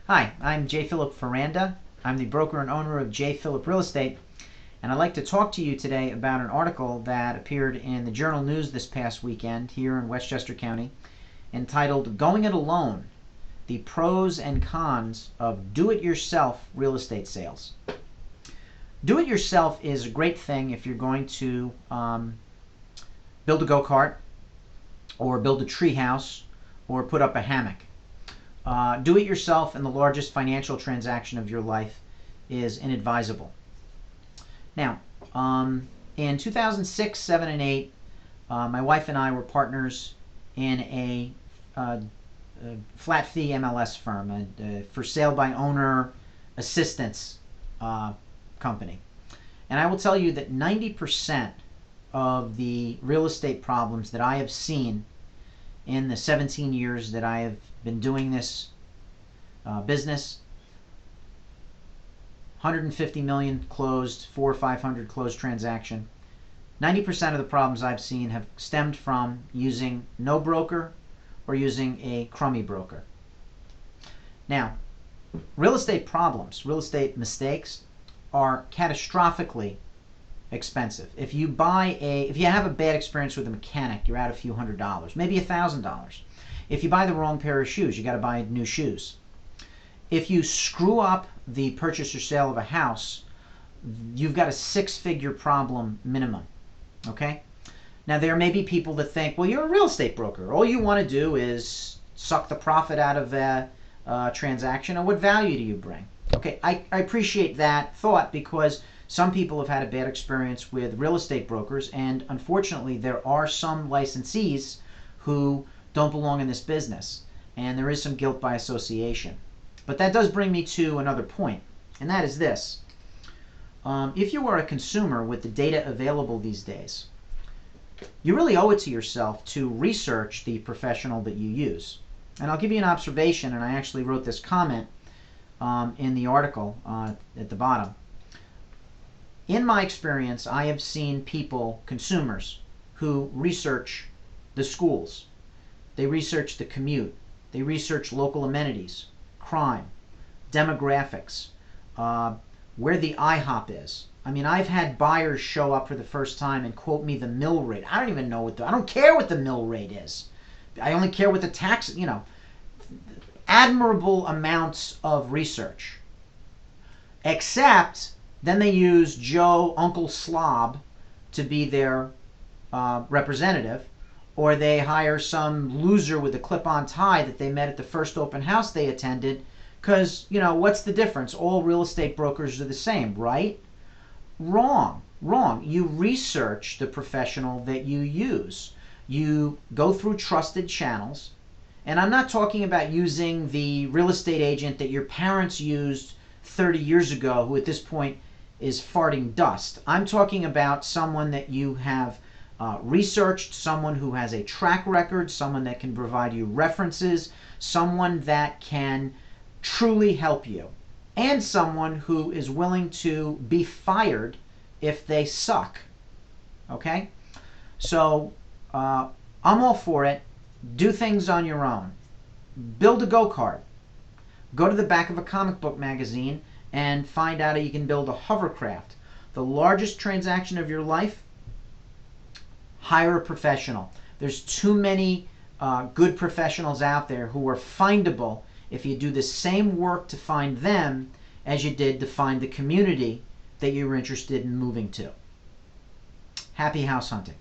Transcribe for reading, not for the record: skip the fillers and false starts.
Hi, I'm J. Philip Faranda. I'm the broker and owner of J. Philip Real Estate, and I'd like to talk to you today about an article that appeared in the Journal News this past weekend here in Westchester County entitled Going It Alone, the Pros and Cons of Do-It-Yourself Real Estate Sales. Do-it-yourself is a great thing if you're going to build a go-kart or build a tree house or put up a hammock. Do-it-yourself in the largest financial transaction of your life is inadvisable. Now, in 2006, 7, and 8, my wife and I were partners in a flat fee MLS firm, a for sale by owner assistance company. And I will tell you that 90% of the real estate problems that I have seen in the 17 years that I have been doing this business, 150 million closed, 400 or 500 closed transaction, 90% of the problems I've seen have stemmed from using no broker or using a crummy broker. Now, real estate problems, real estate mistakes are catastrophically expensive. If you have a bad experience with a mechanic, you're out a few $100s, maybe $1,000. If you buy the wrong pair of shoes, you got to buy new shoes. If you screw up the purchase or sale of a house, you've got a six-figure problem minimum. Okay? Now, there may be people that think, well, you're a real estate broker. All you want to do is suck the profit out of a transaction, or what value do you bring? Okay, I appreciate that thought, because some people have had a bad experience with real estate brokers, and unfortunately there are some licensees who don't belong in this business, and there is some guilt by association. But that does bring me to another point, and that is this. If you are a consumer with the data available these days, you really owe it to yourself to research the professional that you use. And I'll give you an observation, and I actually wrote this comment in the article at the bottom. In my experience, I have seen people, consumers, who research the schools. They research the commute. They research local amenities, crime, demographics, where the IHOP is. I mean, I've had buyers show up for the first time and quote me the mill rate. I don't even know I don't care what the mill rate is. I only care what the tax, admirable amounts of research. Except then they use Joe Uncle Slob to be their representative, or they hire some loser with a clip-on tie that they met at the first open house they attended, because, what's the difference? All real estate brokers are the same, right? Wrong. You research the professional that you use. You go through trusted channels, and I'm not talking about using the real estate agent that your parents used 30 years ago, who at this point is farting dust. I'm talking about someone that you have researched, someone who has a track record, someone that can provide you references, someone that can truly help you, and someone who is willing to be fired if they suck. Okay? So I'm all for it. Do things on your own. Build a go-kart. Go to the back of a comic book magazine and find out how you can build a hovercraft. The largest transaction of your life, hire a professional. There's too many good professionals out there who are findable if you do the same work to find them as you did to find the community that you're interested in moving to. Happy house hunting.